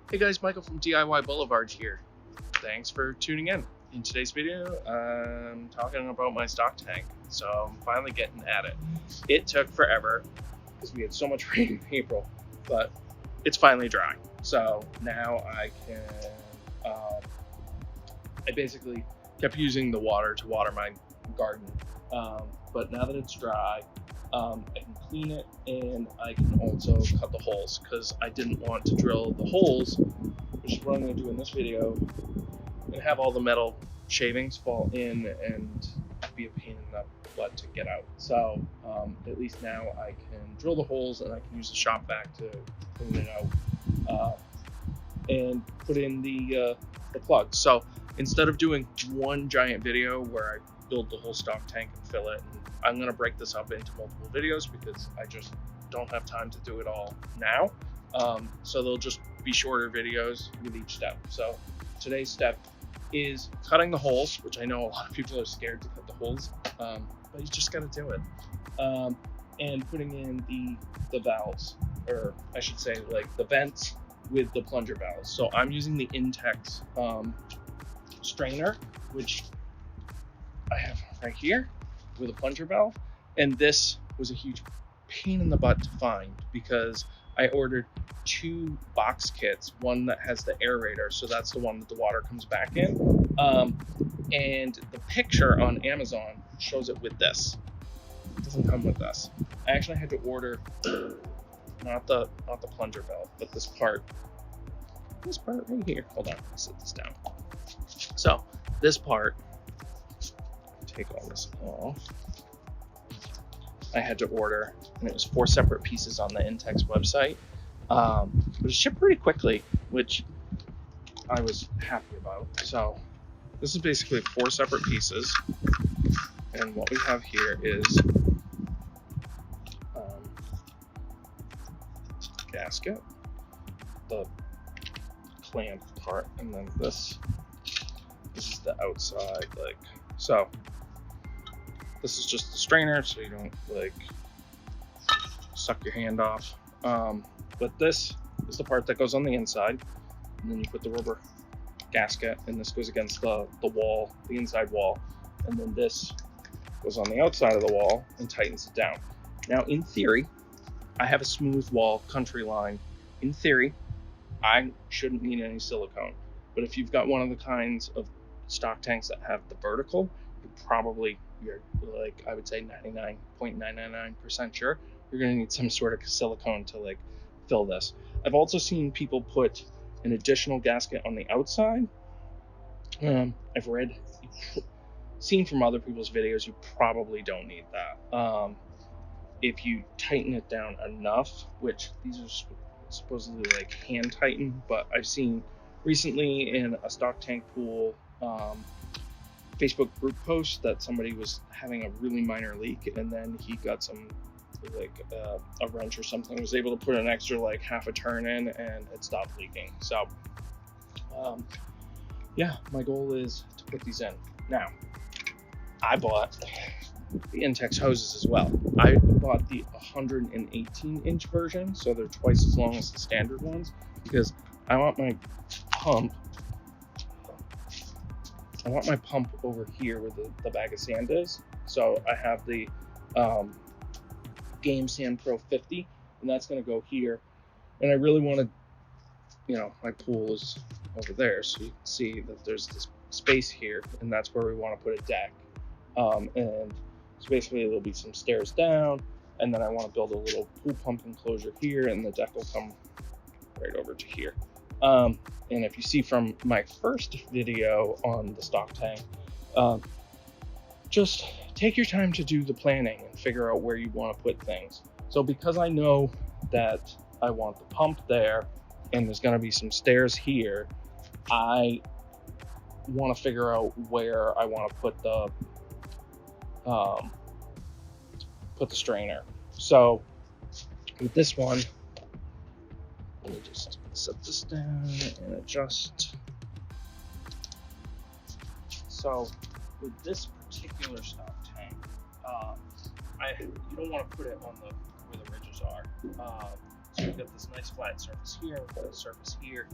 Hey guys, Michael from DIY Blvd here. Thanks for tuning in. In today's video, I'm talking about my stock tank. So I'm finally getting at it. It took forever because we had so much rain in April, but it's finally dry. So now I can, I basically kept using the water to water my garden. But now that it's dry, I can clean it and I can also cut the holes because I didn't want to drill the holes, which is what I'm going to do in this video, and have all the metal shavings fall in and be a pain in the butt to get out. So at least now I can drill the holes and I can use the shop vac to clean it out and put in the plugs. So instead of doing one giant video where I build the whole stock tank and fill it, and I'm going to break this up into multiple videos because I just don't have time to do it all now. So they'll just be shorter videos with each step. So today's step is cutting the holes, which I know a lot of people are scared to cut the holes, but you just got to do it. And putting in the valves, or I should say like the vents with the plunger valves. So I'm using the Intex strainer, which I have right here with a plunger valve, and this was a huge pain in the butt to find because I ordered 2 box kits, one that has the aerator, so that's the one that the water comes back in, and the picture on Amazon shows it with this. It doesn't come with this. I actually had to order not the plunger valve, but this part right here. Hold on, let me set this down. So this part, take all this off, I had to order, and it was 4 separate pieces on the Intex website. But it shipped pretty quickly, which I was happy about. So this is basically 4 separate pieces, and what we have here is gasket, the clamp part, and then this is the outside, like so. This is just the strainer, so you don't like suck your hand off. But this is the part that goes on the inside, and then you put the rubber gasket, and this goes against the wall, the inside wall, and then this goes on the outside of the wall and tightens it down. Now, in theory, I have a smooth wall country line. In theory, I shouldn't need any silicone, but if you've got one of the kinds of stock tanks that have the vertical, you're like, I would say 99.999% sure you're going to need some sort of silicone to like fill this. I've also seen people put an additional gasket on the outside. I've seen from other people's videos, you probably don't need that. If you tighten it down enough, which these are supposedly like hand tighten, but I've seen recently in a stock tank pool Facebook group post that somebody was having a really minor leak, and then he got some like a wrench or something, was able to put an extra like half a turn in, and it stopped leaking. So yeah, my goal is to put these in. Now, I bought the Intex hoses as well. I bought the 118-inch version, so they're twice as long as the standard ones, because I want my pump over here where the bag of sand is. So I have the Game Sand Pro 50, and that's going to go here. And I really want to, my pool is over there, so you can see that there's this space here, and that's where we want to put a deck. And so basically there'll be some stairs down, and then I want to build a little pool pump enclosure here, and the deck will come right over to here. And if you see from my first video on the stock tank, just take your time to do the planning and figure out where you want to put things. So because I know that I want the pump there and there's going to be some stairs here, I want to figure out where I want to put the strainer. So with this one, let me just set this down and adjust. So with this particular stock tank, you don't want to put it on where the ridges are. So we've got this nice flat surface here, we've got a surface here.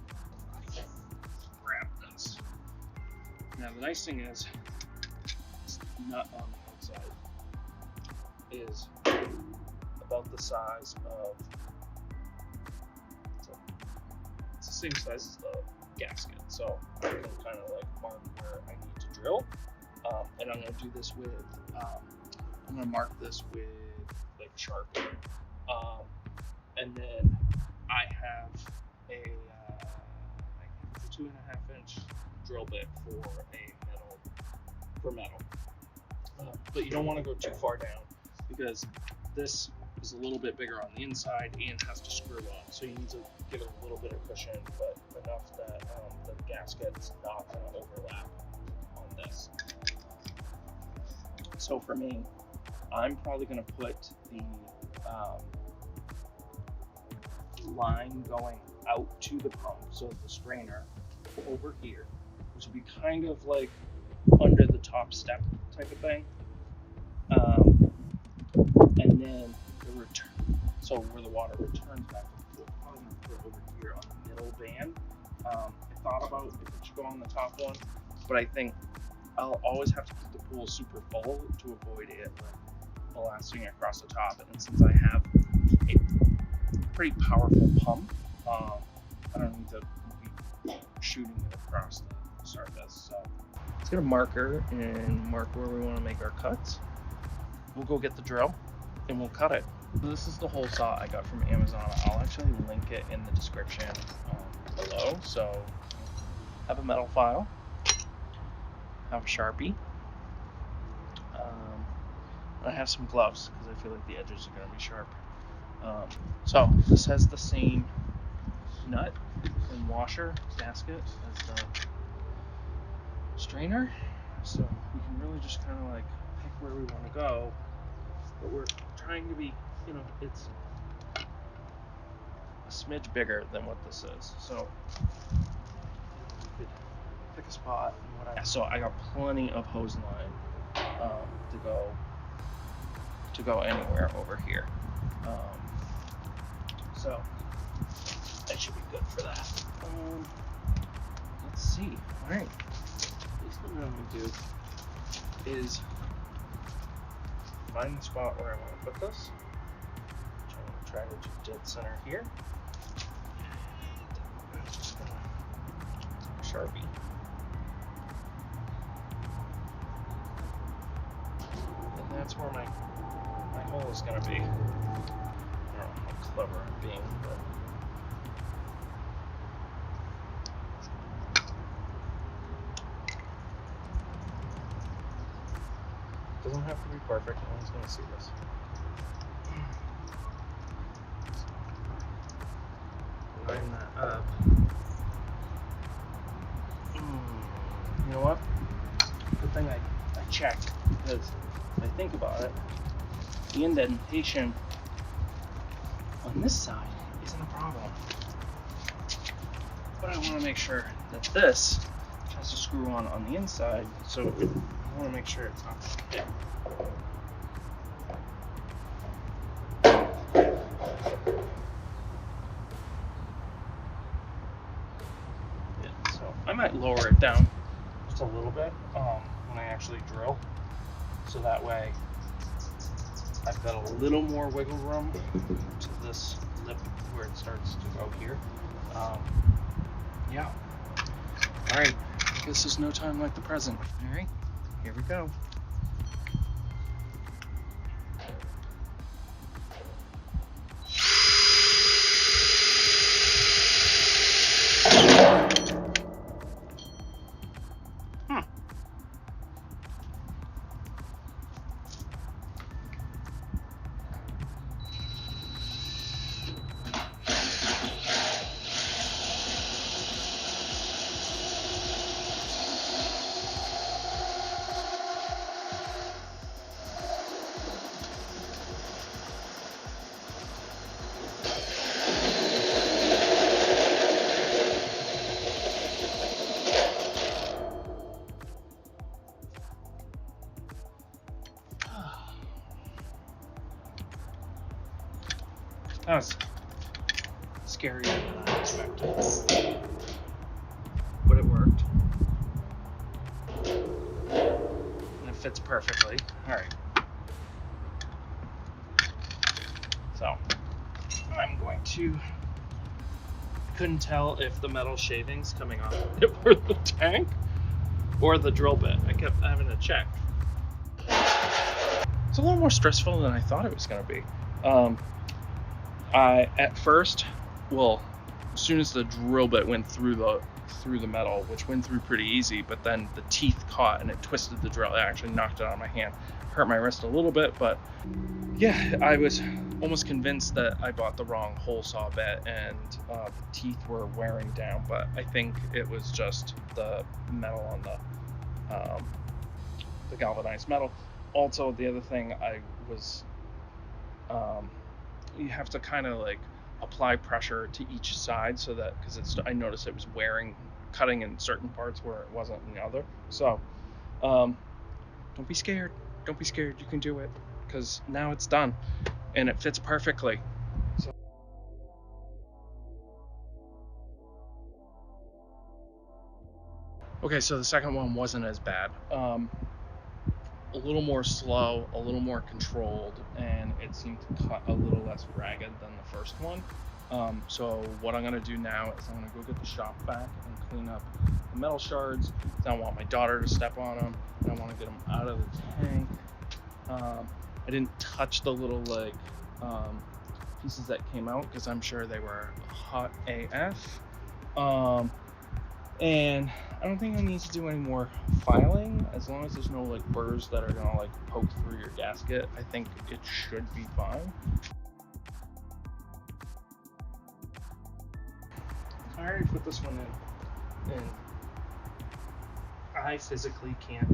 Grab this. Now the nice thing is, this nut on the outside is about the size of, it's the same size as the gasket, so I can kind of like mark where I need to drill. And I'm going to do this with, I'm going to mark this with like Sharpie. And then I have a 2.5 inch drill bit for metal. But you don't want to go too far down because this is a little bit bigger on the inside and has to screw on. So you need to give it a little bit of cushion, but enough that the gasket's not going to overlap on this. So for me, I'm probably going to put the line going out to the pump, so the strainer over here, which would be kind of like under the top step type of thing. And then the return, so where the water returns back to the pool, I'm going to put it over here on the middle band. I thought about if it should go on the top one, but I think I'll always have to keep the pool super full to avoid it like blasting across the top. And since I have a pretty powerful pump, I don't need to be shooting it across the surface. So let's get a marker and mark where we want to make our cuts. We'll go get the drill and we'll cut it. This is the hole saw I got from Amazon. I'll actually link it in the description below. So have a metal file, have a Sharpie, and I have some gloves because I feel like the edges are going to be sharp. So this has the same nut and washer gasket as the strainer, so we can really just kind of like pick where we want to go, but we're trying to be, you know, it's a smidge bigger than what this is, so we could pick a spot and whatever. So I got plenty of hose line to go anywhere over here. So that should be good for that. Let's see. All right. Basically what I'm going to do is find the spot where I want to put this. Which I'm going to try to do dead center here. I'm just going to Sharpie. And that's where my hole is going to be. I don't know how clever I'm being, but it doesn't have to be perfect. No one's going to see this. Line that up. You know what? Good thing I checked, because if I think about it, the indentation on this side isn't a problem. But I want to make sure that this has to screw on the inside, so I want to make sure it's not going to hit. Yeah, so I might lower it down just a little bit when I actually drill, so that way I've got a little more wiggle room to this lip where it starts to go here. Yeah. All right. This is no time like the present. All right. Here we go. That was scarier than I expected. But it worked. And it fits perfectly. Alright. So, I'm going to... Couldn't tell if the metal shavings coming off it were the tank or the drill bit. I kept having to check. It's a little more stressful than I thought it was going to be. At first, well, as soon as the drill bit went through the metal, which went through pretty easy, but then the teeth caught and it twisted the drill. It actually knocked it out of my hand. Hurt my wrist a little bit, but yeah, I was almost convinced that I bought the wrong hole saw bit and the teeth were wearing down, but I think it was just the metal on the galvanized metal. Also, the other thing I was, you have to kind of like apply pressure to each side so that, because I noticed it was cutting in certain parts where it wasn't in the other. So, don't be scared. Don't be scared. You can do it, because now it's done and it fits perfectly. So. Okay, so the second one wasn't as bad. A little more slow, a little more controlled, and it seemed to cut a little less ragged than the first one. So what I'm going to do now is I'm going to go get the shop vac and clean up the metal shards. I don't want my daughter to step on them. I don't want to get them out of the tank. I didn't touch the little pieces that came out because I'm sure they were hot AF. And I don't think I need to do any more filing. As long as there's no like burrs that are gonna like poke through your gasket, I think it should be fine. I already put this one in, and I physically can't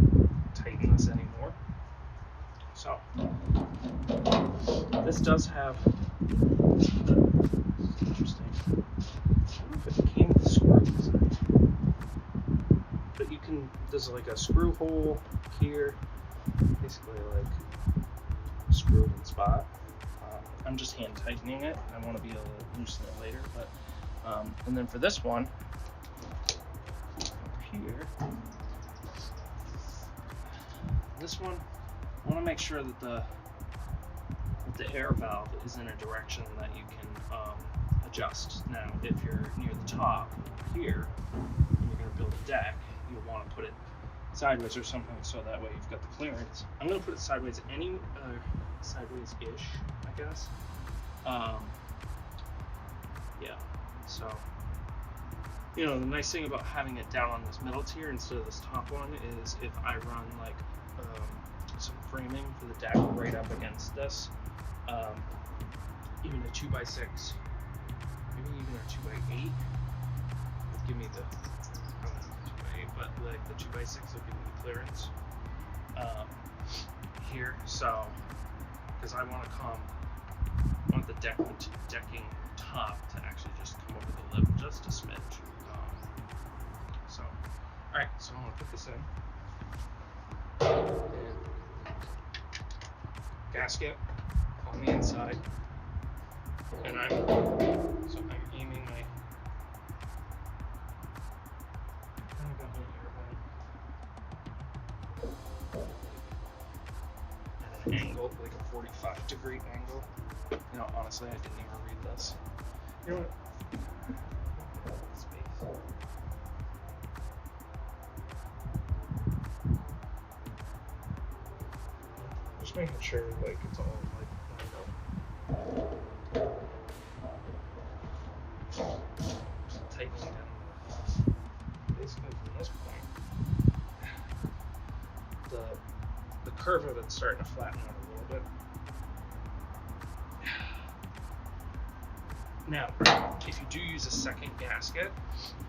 tighten this anymore. So this does have, interesting, I don't know if it came with screws, but you can, there's like a screw hole here, basically like screwed in spot. I'm just hand tightening it. I want to be able to loosen it later, but and then for this one over here, this one, I want to make sure that the air valve is in a direction that you can adjust. Now, if you're near the top here and you're going to build a deck, you'll want to put it sideways or something so that way you've got the clearance. I'm going to put it sideways sideways-ish, I guess. Yeah, so, you know, the nice thing about having it down on this middle tier instead of this top one is if I run like some framing for the deck right up against this, even a 2x6, maybe even a 2x8 will give me the, I don't know, 2x8, but like the 2x6 will give me the clearance here. So, because I want the decking top to actually just come over the lip just a smidge. So, alright, so I'm going to put this in. And gasket on the inside. And I'm aiming my, at an angle, like a 45-degree angle. You know, honestly, I didn't even read this. You know what? Space. Just making sure, like, it's all, like, lined up. Just tightening down. Basically, from this point, the curve of it's starting to flatten out a little bit. Now, if you do use a second gasket,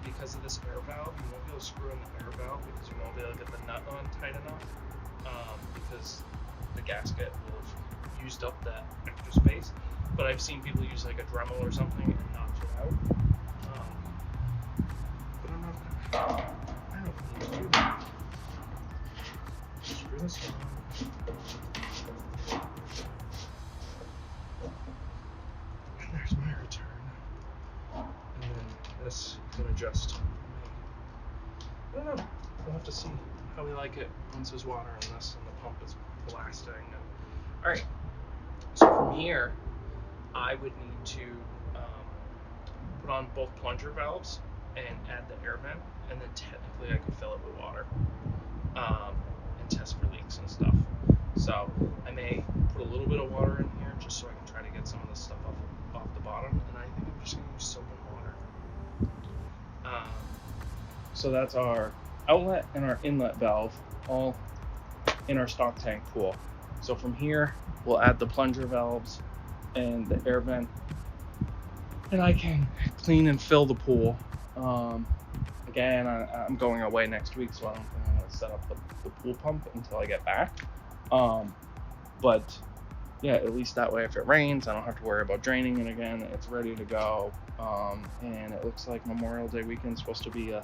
because of this air valve, you won't be able to screw in the air valve because you won't be able to get the nut on tight enough, because the gasket will have used up that extra space. But I've seen people use like a Dremel or something and knock it out. But I'm not gonna, I don't need to do that. Screw this on. And there's my return. just, I don't know. We'll have to see how we like it once there's water in this and the pump is blasting. All right. So from here, I would need to put on both plunger valves and add the air vent, and then technically I could fill it with water and test for leaks and stuff. So I may put a little bit of water in here just so I can try to get some of this stuff off the bottom, and I think I'm just going to use soap and water. So that's our outlet and our inlet valve all in our stock tank pool. So from here, we'll add the plunger valves and the air vent, and I can clean and fill the pool. Again, I'm going away next week, so I don't think I'm going to set up the pool pump until I get back. But yeah, at least that way if it rains, I don't have to worry about draining it again. It's ready to go. And it looks like Memorial Day weekend's supposed to be a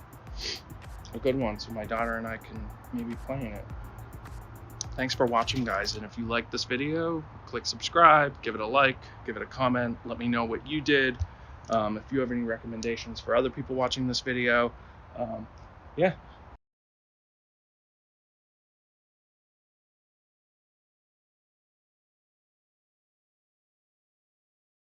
good one, so my daughter and I can maybe play in it. Thanks for watching, guys, and if you like this video, click subscribe, give it a like, give it a comment, let me know what you did. If you have any recommendations for other people watching this video, yeah,